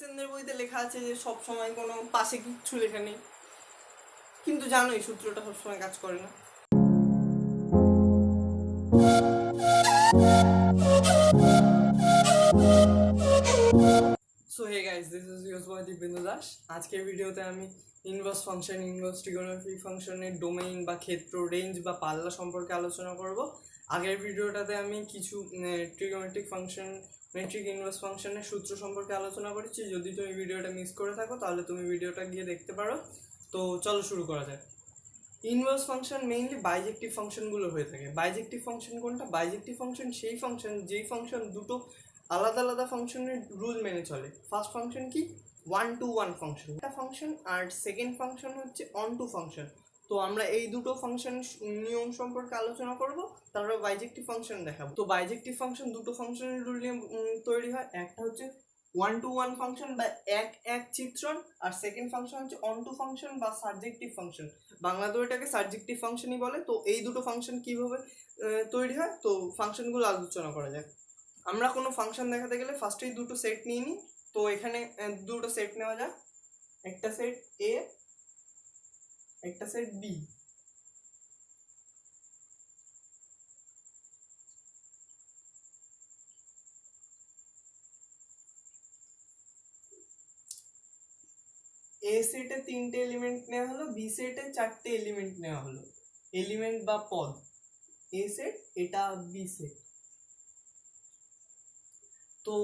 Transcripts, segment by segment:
এসএনদের বইতে লেখা আছে যে সব সময় কোনো পাশে কিচ্ছু লেখা নেই, কিন্তু জানো এই সূত্রটা সবসময় কাজ করে না। So hey guys, this is your boy Dibyendu Das. আজকের ভিডিওতে আমি ইনভার্স ফাংশন, ইনভার্স ট্রিগোনোমেট্রিক ফাংশনের ডোমেইন বা ক্ষেত্র, রেঞ্জ বা পাল্লা সম্পর্কে আলোচনা করব। আগের ভিডিওটাতে আমি কিছু ট্রিগোনোমেট্রিক ফাংশন, মেট্রিক ইনভার্স ফাংশনের সূত্র সম্পর্কে আলোচনা করেছি। যদি তুমি ভিডিওটা মিস করে থাকো তাহলে তুমি ভিডিওটা গিয়ে দেখতে পারো। তো চলো শুরু করা যায়। ইনভার্স ফাংশন মেইনলি বাইজেক্টিভ ফাংশনগুলো হয়ে থাকে। বাইজেক্টিভ ফাংশন কোনটা? বাইজেক্টিভ ফাংশন সেই ফাংশন যেই ফাংশন দুটো আলাদা আলাদা ফাংশনের রুল মেনে চলে। ফার্স্ট ফাংশন কি? 1-to-1 ফাংশন একটা ফাংশন, আর সেকেন্ড ফাংশন হচ্ছে অন-টু ফাংশন। তো আমরা এই দুটো ফাংশন নিয়ম সম্পর্কে আলোচনা করব, তারপর বাইজেক্টিভ ফাংশন দেখাবো। তো বাইজেক্টিভ ফাংশন দুটো ফাংশনের রুল নিয়ে তৈরি হয়। একটা হচ্ছে 1-to-1 ফাংশন বা এক এক চিত্রণ, আর সেকেন্ড ফাংশন হচ্ছে অন-টু ফাংশন বা সাবজেক্টিভ ফাংশন। বাংলাতেও এটাকে সাবজেক্টিভ ফাংশনই বলে। তো এই দুটো ফাংশন কিভাবে তৈরি হয়, তো ফাংশনগুলো আলোচনা করা যায়। আমরা কোনো ফাংশন দেখাতে গেলে ফার্স্টেই দুটো সেট নিয়ে নিই। তো এখানে দুটো সেট নেওয়া যায়, একটা সেট এ, একটা সেট বি। এ সেটে 3টে এলিমেন্ট নেওয়া হলো, বি সেটে 4টে এলিমেন্ট নেওয়া হলো। এলিমেন্ট বা পদ এ সেট, এটা বি সেট। তো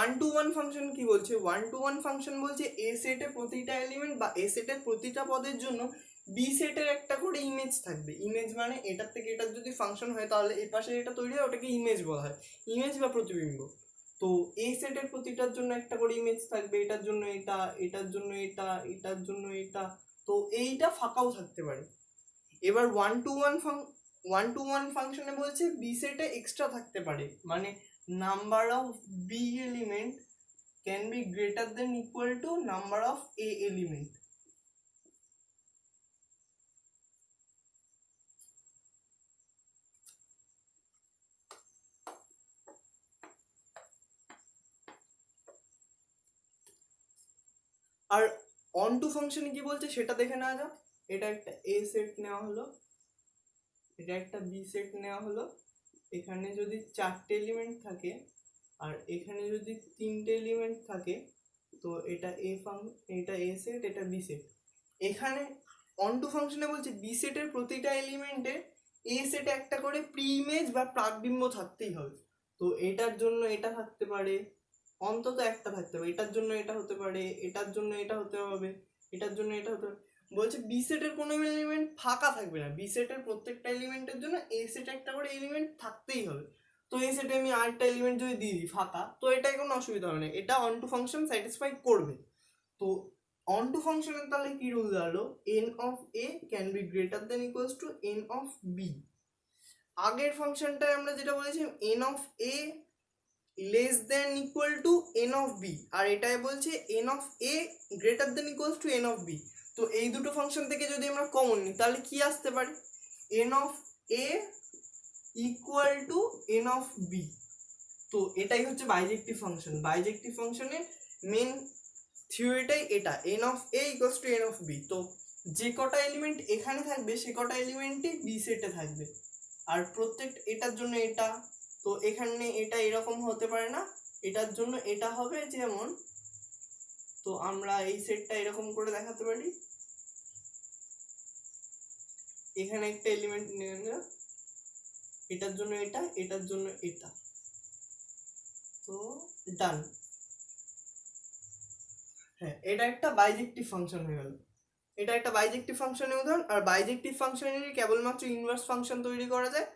1-to-1 ফাংশন কি বলছে? 1-to-1 ফাংশন বলছে এ সেটে প্রতিটা এলিমেন্ট বা এ সেটের প্রতিটা পদের জন্য বি সেটের একটা করে ইমেজ থাকবে। ইমেজ মানে এটার থেকে এটার যদি ফাংশন হয় তাহলে এর পাশে এটা তৈরি হয়, ওটাকে ইমেজ বলা হয়, ইমেজ বা প্রতিবিম্ব। তো এই সেটের প্রতিটার জন্য একটা করে ইমেজ থাকবে, এটার জন্য এটা, এটার জন্য এটা, এটার জন্য এটা। তো এইটা ফাঁকাও থাকতে পারে। এবার 1-to-1 ফাংশনে বলছে বি সেটে এক্সট্রা থাকতে পারে, মানে number of b element can be greater than equal to number of a element. আর অন টু ফাংশনে কি বলছে সেটা দেখে নেওয়া যাক। এটা একটা এ সেট নেওয়া হলো, এটা একটা বি সেট নেওয়া হলো। এখানে যদি 4টে এলিমেন্ট থাকে আর এখানে যদি 3টে এলিমেন্ট থাকে, তো এটা এটা এ সেট, এটা বি সেট। এখানে অন টু ফাংশনে বলছে বি সেটের প্রতিটা এলিমেন্টে এ সেটে একটা করে প্রি ইমেজ বা প্রাকবিম্ব থাকতেই হবে। তো এটার জন্য এটা থাকতে পারে, অন্তত একটা থাকতে হবে, এটার জন্য এটা হতে পারে, এটার জন্য এটা হতে হবে, এটার জন্য এটা হতে হবে। বলছে বি সেটের কোনো এলিমেন্ট ফাঁকা থাকবে না, বি সেটের প্রত্যেকটা এলিমেন্টের জন্য এ সেটে একটা করে এলিমেন্ট থাকতেই হবে। তো এই সেটে আমি আরেকটা এলিমেন্ট যদি দিয়ে দিই ফাঁকা, তো এটাই কোনো অসুবিধা হবে না, এটা অন টু ফাংশন স্যাটিসফাই করবে। তো অন টু ফাংশনের তাহলে কি রুল দাঁড়ালো? N of A can be greater than equals to n of B. আগের ফাংশনটায় আমরা যেটা বলেছিলাম n of A less than equal to n of B, আর এটাই বলছে n of A greater than equals to n of B. তো এই দুটো ফাংশন থেকে যদি আমরা কমন নিই তাহলে কি আসতে পারে? N of a equal to n of B. তো এটাই হচ্ছে বাইজেক্টিভ ফাংশন। বাইজেক্টিভ ফাংশনের মেন থিওরিটাই এটা, n of a equals to n of B. তো যে কটা এলিমেন্ট এখানে থাকবে সে কটা এলিমেন্টই বি সেটে থাকবে, আর প্রত্যেক এটার জন্য এটা, তো এখানে এটা এরকম হতে পারে না, এটার জন্য এটা হবে যেমন। তো আমরা এই সেটটা এরকম করে দেখাতে পারি, এখানে একটা এলিমেন্ট নিয়ে নিলাম, এটার জন্য এটা, এটার জন্য এটা, তো ডান। হ্যাঁ, এটা একটা বাইজেক্টিভ ফাংশন হয়ে গেল। এটা একটা বাইজেক্টিভ ফাংশনের উদাহরণ। আর বাইজেক্টিভ ফাংশনেরই কেবলমাত্র ইনভার্স ফাংশন তৈরি করা যায়।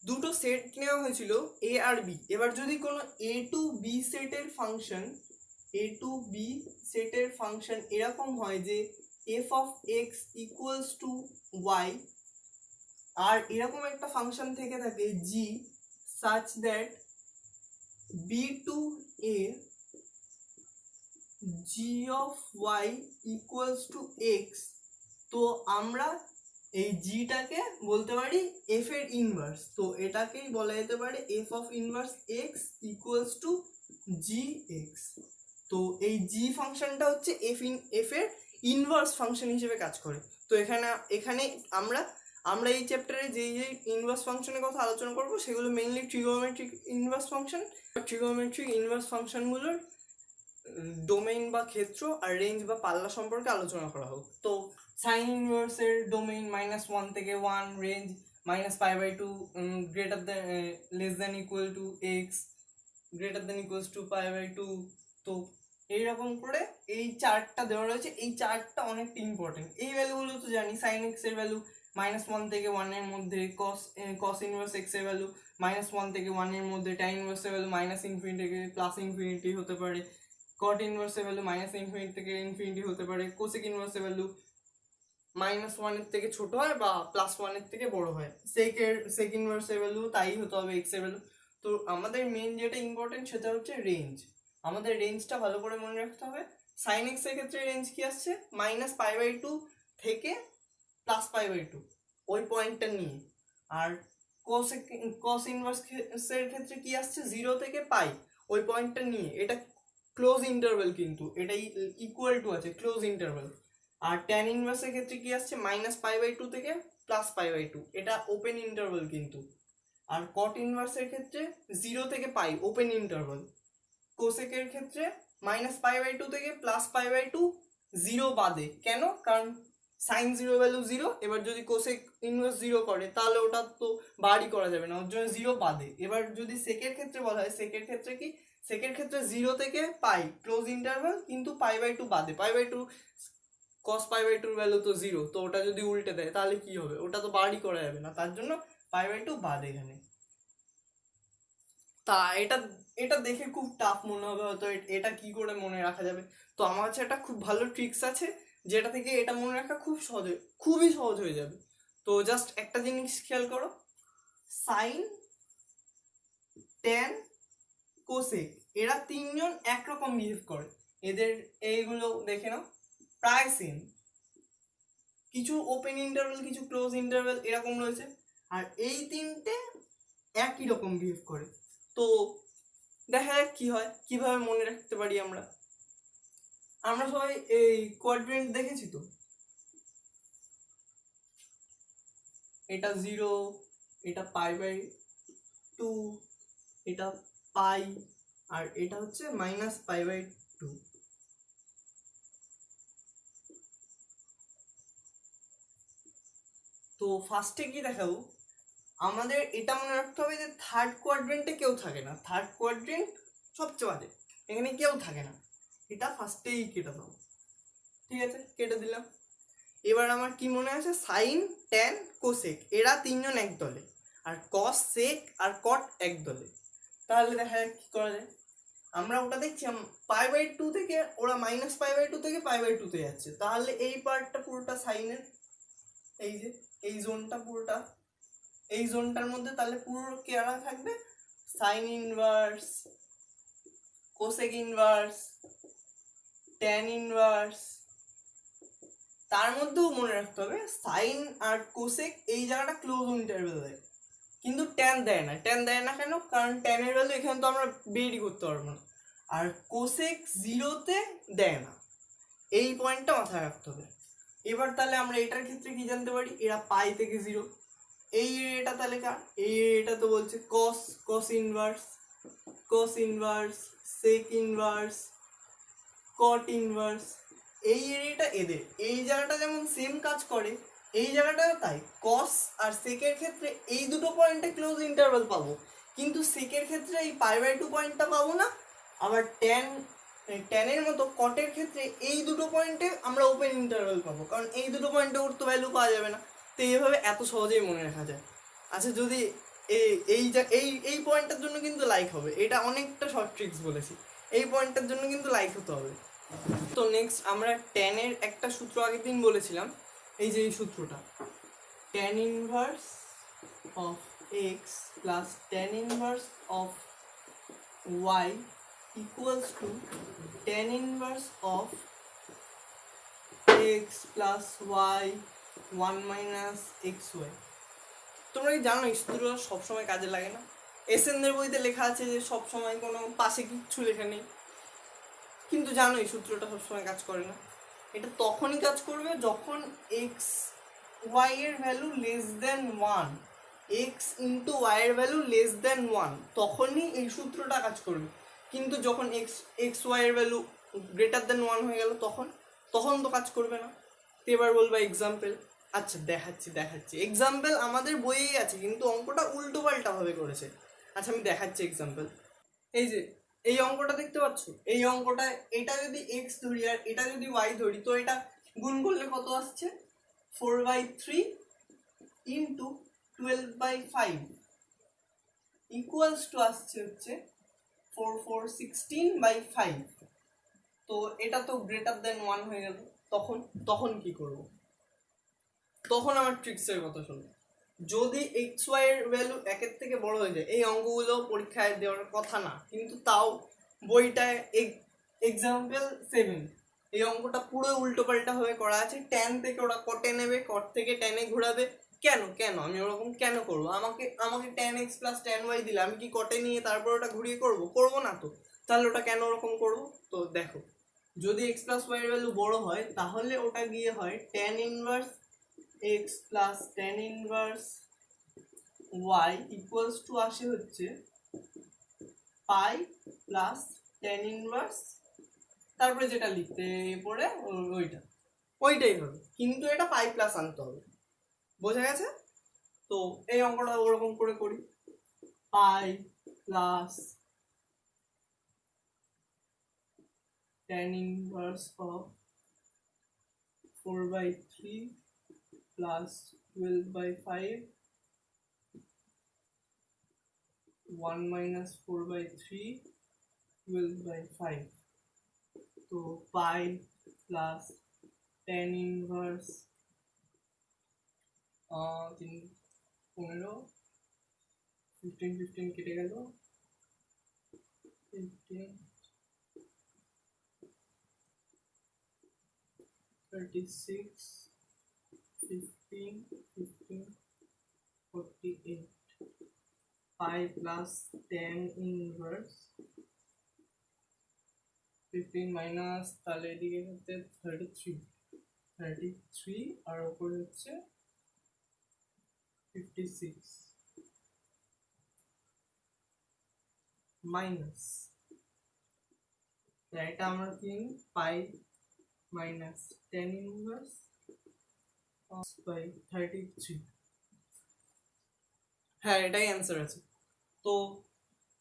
দুটো সেট নেওয়া হয়েছিল এ আর বি। এবার যদি কোনো এ টু বি সেটের ফাংশন, এ টু বি সেটের ফাংশন এরকম হয় যে f of x equals to y, আর এরকম একটা ফাংশন থেকে থাকে g such that B to A g of y equals to x, তো আমরা এই জিটাকে বলতে পারি এফ এর ইনভার্স। তো এটাকেই বলা যেতে পারে F of inverse x equals two G x. তো এই জি ফাংশনটা হচ্ছে এফ এর ইনভার্স ফাংশন হিসেবে কাজ করে। তো এখানে আমরা এই চ্যাপ্টারে যেই ইনভার্স ফাংশনের কথা আলোচনা করব সেগুলো mainly trigonometric inverse function. Trigonometric inverse ফাংশনগুলোর ডোমেইন বা ক্ষেত্র আর রেঞ্জ বা পাল্লা সম্পর্কে আলোচনা করা হোক। তো সাইন ইনভার্সের ডোমেইন -1 থেকে 1, range -π/2, greater than less than equal to x, greater than equals to π/2। তো এইরকম করে এই চার্টটা দেওয়া রয়েছে। এই চার্টটা অনেকটা ইম্পর্টেন্ট। এই ভ্যালুগুলো তো জানি, সাইন এক্স এর ভ্যালু -1 থেকে 1 এর মধ্যে, কস ইনভার্স এক্স এর ভ্যালু -1 থেকে 1 এর মধ্যে, ট্যান ইনভার্স এর ভ্যালু -∞ থেকে +∞ হতে পারে, কট ইনভার্স এর ভ্যালু -∞ থেকে ∞ হতে পারে, কোসেক ইনভার্স এর ভ্যালু -1 এর থেকে ছোট হয় বা +1 এর থেকে বড় হয়, সেক ইনভার্স এর ভ্যালু তাই হতে হবে এক্স এর ভ্যালু। তো আমাদের মেন যেটা ইম্পর্টেন্ট সেটা হচ্ছে রেঞ্জ। আমাদের রেঞ্জটা ভালো করে মনে রাখতে হবে। সাইন এক্স এর ক্ষেত্রে রেঞ্জ কি আসছে, -π/2 থেকে +π/2, ওই পয়েন্টটা নিয়ে। আর কস ইনভার্স এর ক্ষেত্রে কি আসছে, 0 থেকে পাই, ওই পয়েন্টটা নিয়ে। এটা ক্লোজ ইন্টারভ্যাল, কিন্তু এটাই ইকুয়াল টু আছে ক্লোজ ইন্টারভ্যাল। আর ট্যান ইনভার্সের ক্ষেত্রে কি আসছে, -π/2 থেকে +π/2, এটা ওপেন ইন্টারভ্যাল কিন্তু। আর কট ইনভার্সের ক্ষেত্রে 0 থেকে পাই, ওপেন ইন্টারভ্যাল। কোসেকের ক্ষেত্রে -π/2 থেকে +π/2, 0 বাদে। কেন? কারণ সাইন 0 ভ্যালু 0, এবার যদি কোসেক ইনভার্স 0 করে তাহলে ওটা তো বাড়ি করা যাবে না, ওর জন্য 0 বাদে। এবার যদি সেকের ক্ষেত্রে বলা হয়, সেকের ক্ষেত্রে কি, সেকের ক্ষেত্রে 0 থেকে পাই ক্লোজ ইন্টারভ্যাল, কিন্তু π/2 বাদে। π/2 cos π/2 ভ্যালু তো 0, তো ওটা যদি উল্টে দেয় তাহলে কি হবে, ওটা তো বাড়ি করা যাবে না, তার জন্য π/2 বাদে এখানে। তা এটা দেখে খুব টাফ মনে হবে হয়তো, এটা কি করে মনে রাখা যাবে। তো আমার কাছে একটা খুব ভালো ট্রিক্স আছে, যেটা থেকে এটা মনে রাখা খুবই সহজ হয়ে যাবে। তো জাস্ট একটা জিনিস খেয়াল করো, সাইন, ট্যান, কোসেক, এরা তিনজন একরকম বিহেভ করে। এদের এইগুলো দেখে নাও, প্রায় সেম। কিছু ওপেন ইন্টারভ্যাল, কিছু ক্লোজ ইন্টারভ্যাল এরকম রয়েছে, আর এই তিনটে একই রকম বিহেভ করে। তো দেখা যাক কি হয়, কিভাবে মনে রাখতে পারি আমরা। সবাই এই কোয়াড্রেন্ট দেখেছি তো, এটা 0, এটা π/2, এটা পাই, আর এটা হচ্ছে -π/2। তো ফার্স্টে কি দেখাবো, আমাদের এটা মনে রাখতে হবে যে থার্ড কোয়াড্রেন্টে কেউ থাকে না। থার্ড কোয়াড্রেন্ট সবচেয়ে বাজে, এখানে কেউ থাকে না। এটা ফার্স্টেই কেটে দাও। ঠিক আছে, কেটে দিলাম। এবার আমার কি মনে আছে, সাইন, ট্যান, কোসেক এরা তিনজন এক দলে, আর কস, সেক আর কট এক দলে। তাহলে দেখা যাক কি করা যায়। আমরা ওটা দেখছি π/2 থেকে ওরা -π/2 থেকে π/2 তে যাচ্ছে, তাহলে এই পার্টটা পুরোটা সাইনের, এই যে এই জোনটা পুরোটা, এই জোনটার মধ্যে তাহলে পুরো কেরা থাকবে, sign inverse, cosec inverse, tan inverse. তার মধ্যেও মনে রাখতে হবে সাইন আর কোসেক এই জায়গাটা ক্লোজ ইন্টারভ্যাল দেয়, কিন্তু ট্যান দেয় না। ট্যান দেয় না কেন? কারণ ট্যানের ভ্যালু এখানে তো আমরা বেরই করতে পারবো না। আর কোসেক 0-তে দেয় না, এই পয়েন্টটা মাথায় রাখতে হবে। এবার তাহলে আমরা এটার ক্ষেত্রে কি জানতে পারি, এরা পাই থেকে 0। এই এটা তাহলে কার, এই এটা তো বলছে cos inverse, sec inverse, cot inverse. এই এরিয়াটা এদের, এই জায়গাটা যেমন সেম কাজ করে, এই জায়গাটাও তাই। কস আর সেকের ক্ষেত্রে এই দুটো পয়েন্টে ক্লোজ ইন্টারভ্যাল পাবো, কিন্তু সেকের ক্ষেত্রে এই π/2 পয়েন্টটা পাবো না। আবার ট্যানের মতো কটের ক্ষেত্রে এই দুটো পয়েন্টে আমরা ওপেন ইন্টারভ্যাল পাবো, কারণ এই দুটো পয়েন্টে ওর তো ভ্যালু পাওয়া যাবে না। তো এইভাবে এত সহজেই মনে রাখা যায়। আচ্ছা, যদি এই পয়েন্টটার জন্য কিন্তু লাইক হবে, এটা অনেকটা শর্ট ট্রিক্স বলেছি, এই পয়েন্টটার জন্য কিন্তু লাইক হতে হবে। তো নেক্সট আমরা ট্যানের একটা সূত্র আগের দিন বলেছিলাম, এই যে এই সূত্রটা, tan inverse of x plus tan inverse of y equals to tan inverse of x plus y 1 - xy। তোমরা কি জানো এই সূত্রটা সবসময় কাজে লাগে না? এসএনদের বইতে লেখা আছে যে সবসময় কোনো পাশে কিচ্ছু লেখা নেই, কিন্তু জানো এই সূত্রটা সবসময় কাজ করে না। এটা তখনই কাজ করবে যখন এক্স ওয়াই এর value less than 1, x into y এর ভ্যালু লেস দেন 1, তখনই এই সূত্রটা কাজ করবে। কিন্তু যখন এক্স ওয়াই এর ভ্যালু গ্রেটার দেন 1 হয়ে গেল তখন তো কাজ করবে না। তো এবার বলবা এক্সাম্পল। আচ্ছা দেখাচ্ছি এক্সাম্পল আমাদের বইয়েই আছে, কিন্তু অঙ্কটা উল্টো পাল্টা ভাবে করেছে। আচ্ছা আমি দেখাচ্ছি এক্সাম্পল। এই যে এই অঙ্কটা দেখতে পাচ্ছ, এই অঙ্কটা এটা যদি এক্স ধরি আর এটা যদি ওয়াই ধরি, তো এটা গুণ করলে কত আসছে? 4/3 ইন্টু 12/5 ইকুয়ালস টু আসছে হচ্ছে 4/16/5। তো এটা তো গ্রেটার দেন 1 হয়ে গেল। তখন কি করব? তখন আমার ট্রিক্সের কথা শোনো। যদি এক্স ওয়াই এর ভ্যালু 1 থেকে বড় হয়ে যায়, এই অঙ্কগুলো পরীক্ষায় দেওয়ার কথা না, কিন্তু তাও বইটায় এক্সাম্পল 7 এই অঙ্কটা পুরো উল্টো পাল্টা হয়ে করা আছে। ট্যান থেকে ওরা কটে নেবে, কট থেকে ট্যানে ঘোরাবে। কেন আমি ওরকম কেন করবো? আমাকে tan x plus tan y দিলে আমি কি কটে নিয়ে তারপর ওটা ঘুরিয়ে করবো না তো। তাহলে ওটা কেন ওরকম করবো? তো দেখো, যদি এক্স প্লাস ওয়াই এর ভ্যালু বড় হয় তাহলে ওটা গিয়ে হয় tan inverse x plus tan inverse y equals to আসে হচ্ছে পাই প্লাস ট্যান ইনভার্স, তারপরে যেটা লিখতে পড়ে ওইটাই হবে, কিন্তু এটা পাই প্লাস আনতে হবে। বোঝা গেছে? তো এই অঙ্কটা ওরকম করে করি, পাই plus tan inverse of 4/3 plus 12/5 1 minus 4/3 12/5। তো পাই প্লাস ট্যান ইনভার্স 15 15 কেটে গেল 15 36 15 15 48 পাই প্লাস ট্যান ইনভার্স 15 মাইনাস, তাহলে এদিকে হচ্ছে 33 আর উপরে হচ্ছে 56 মাইনাস, এটা আমরা কি পাই মাইনাস ট্যান ইনভার্স বাই 33। হ্যাঁ এটাই অ্যান্সার আছে। তো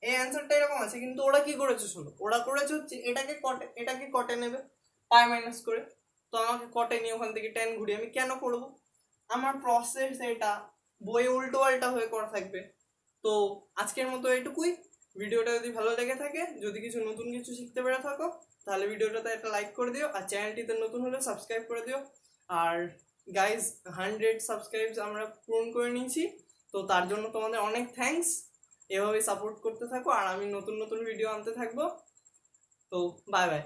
এই অ্যান্সারটা এরকম আছে, কিন্তু ওরা কি করেছে শোনো, ওরা করেছে হচ্ছে এটাকে কটে নেবে পাই মাইনাস করে। তো আমাকে কটে নিয়ে ওখান থেকে ট্যান ঘুরিয়ে আমি কেন করবো? আমার প্রসেস এটা বই উল্টো পাল্টা হয়ে করা থাকবে। তো আজকের মতো এটুকুই। ভিডিওটা যদি ভালো লেগে থাকে, যদি নতুন কিছু শিখতে পেরে থাকো, তাহলে ভিডিওটাতে একটা লাইক করে দিও, আর চ্যানেলটিতে নতুন হলে সাবস্ক্রাইব করে দিও। আর গাইজ 100 সাবস্ক্রাইবস আমরা পূরণ করে নিয়েছি, তো তার জন্য তোমাদের অনেক থ্যাঙ্কস। এভাবে সাপোর্ট করতে থাকো আর আমি নতুন ভিডিও আনতে থাকবো। তো বাই বাই।